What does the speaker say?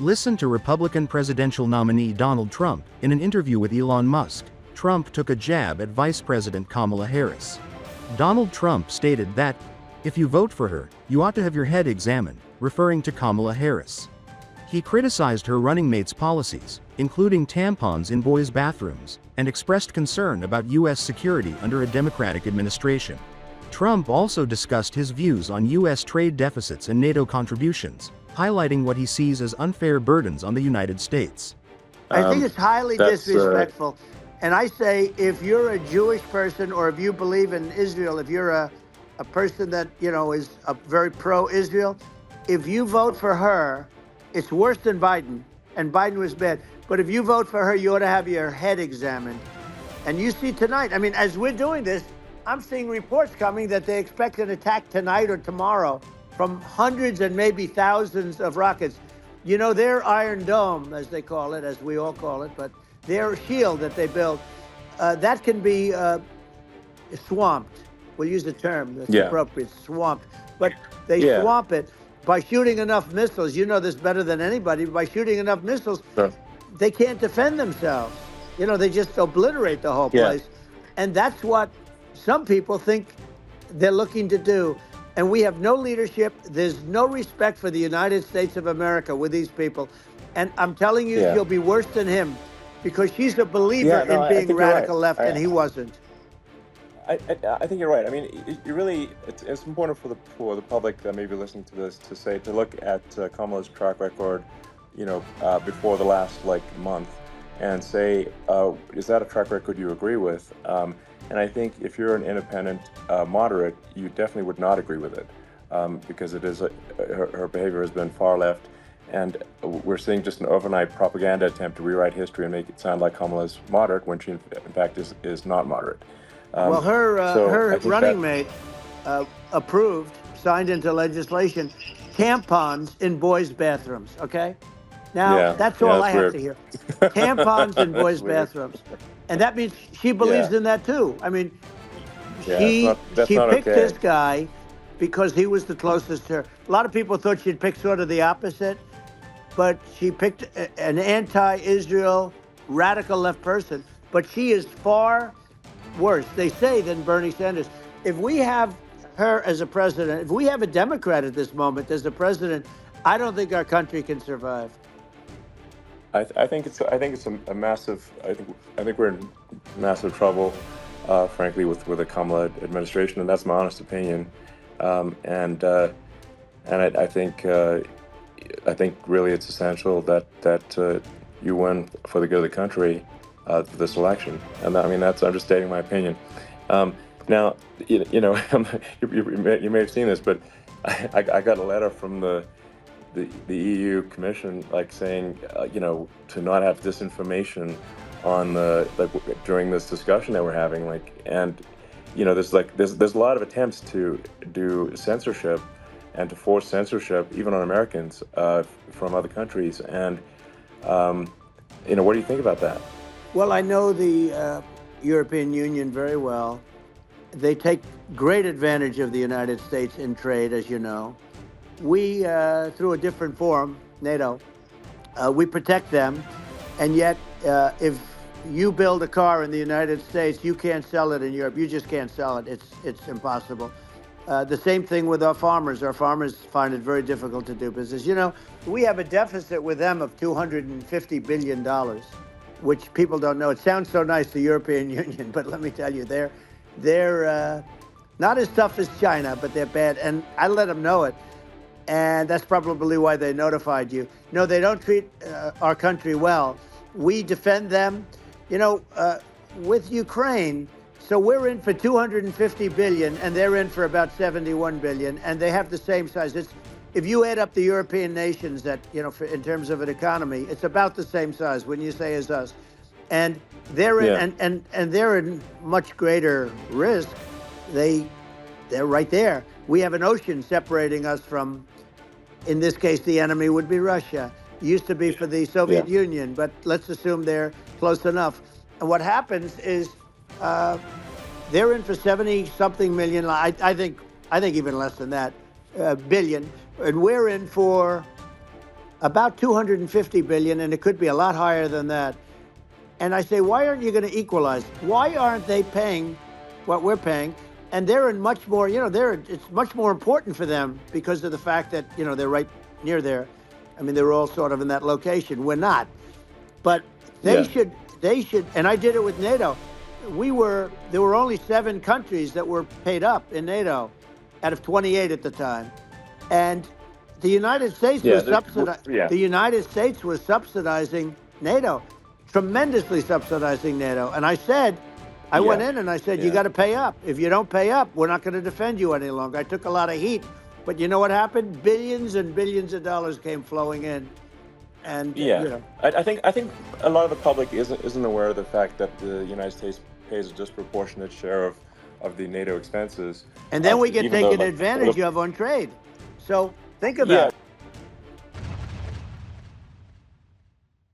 Listen to Republican presidential nominee Donald Trump. In an interview with Elon Musk, Trump took a jab at Vice President Kamala Harris. Donald Trump stated that, if you vote for her, you ought to have your head examined, referring to Kamala Harris. He criticized her running mate's policies, including tampons in boys' bathrooms, and expressed concern about U.S. security under a Democratic administration. Trump also discussed his views on U.S. trade deficits and NATO contributions, highlighting what he sees as unfair burdens on the United States. I think it's highly disrespectful. And I say, if you're a Jewish person or if you believe in Israel, if you're a person that, is very pro-Israel, if you vote for her, it's worse than Biden. And Biden was bad. But if you vote for her, you ought to have your head examined. And you see tonight, as we're doing this, I'm seeing reports coming that they expect an attack tonight or tomorrow from hundreds and maybe thousands of rockets. Their Iron Dome, as they call it, as we all call it, but their shield that they built, that can be swamped. We'll use the term that's appropriate, swamped. But they swamp it by shooting enough missiles. You know this better than anybody. By shooting enough missiles, they can't defend themselves. They just obliterate the whole place. And that's what some people think they're looking to do. And we have no leadership. There's no respect for the United States of America with these people. And I'm telling you, she'll be worse than him, because she's a believer in being radical left, and he wasn't. I think you're right. It's important for the public that may be listening to this to look at Kamala's track record, before the last month, and say, is that a track record you agree with? And I think if you're an independent moderate, you definitely would not agree with it, because it is her behavior has been far left, and we're seeing just an overnight propaganda attempt to rewrite history and make it sound like Kamala's moderate when she in fact is not moderate. Well, her running mate signed into legislation, tampons in boys' bathrooms, okay? Now, that's all I have to hear. Tampons in boys' bathrooms. And that means she believes in that, too. She picked this guy because he was the closest to her. A lot of people thought she'd pick sort of the opposite, but she picked an anti-Israel, radical left person. But she is far worse, they say, than Bernie Sanders. If we have her as a president, if we have a Democrat at this moment as a president, I don't think our country can survive. I think it's a massive. I think we're in massive trouble, frankly, with the Kamala administration, and that's my honest opinion. And I think really it's essential that you win for the good of the country for this election, and that's understating my opinion. Now, you may have seen this, but I got a letter from the EU Commission, saying, to not have disinformation on during this discussion that we're having, and there's a lot of attempts to do censorship and to force censorship even on Americans from other countries, and what do you think about that? Well, I know the European Union very well. They take great advantage of the United States in trade, as you know. We, through a different forum, NATO, we protect them, and yet if you build a car in the United States, you can't sell it in Europe. You just can't sell it. It's impossible. The same thing with our farmers. Our farmers find it very difficult to do business. We have a deficit with them of $250 billion, which people don't know. It sounds so nice, the European Union, but let me tell you, they're not as tough as China, but they're bad, and I let them know it. And that's probably why they notified you. No, they don't treat our country well. We defend them, with Ukraine. So we're in for $250 billion, and they're in for about $71 billion, and they have the same size. If you add up the European nations that, in terms of an economy, it's about the same size when you say as us. And they're in, and they're in much greater risk. They're right there. We have an ocean separating us from, in this case, the enemy would be Russia. It used to be for the Soviet Union, but let's assume they're close enough. And what happens is they're in for 70-something million. I think even less than that, billion, and we're in for about 250 billion, and it could be a lot higher than that. And I say, why aren't you going to equalize? Why aren't they paying what we're paying? And they're in much more, it's much more important for them because of the fact that, they're right near there. I mean, they're all sort of in that location. We're not. But they should, and I did it with NATO. There were only 7 countries that were paid up in NATO out of 28 at the time. And the United States the United States was subsidizing NATO, tremendously subsidizing NATO. And I said, I went in and I said, you got to pay up. If you don't pay up, we're not going to defend you any longer. I took a lot of heat, but you know what happened? Billions and billions of dollars came flowing in. And I think a lot of the public isn't aware of the fact that the United States pays a disproportionate share of the NATO expenses. And then we get taken advantage of on trade. So think about it.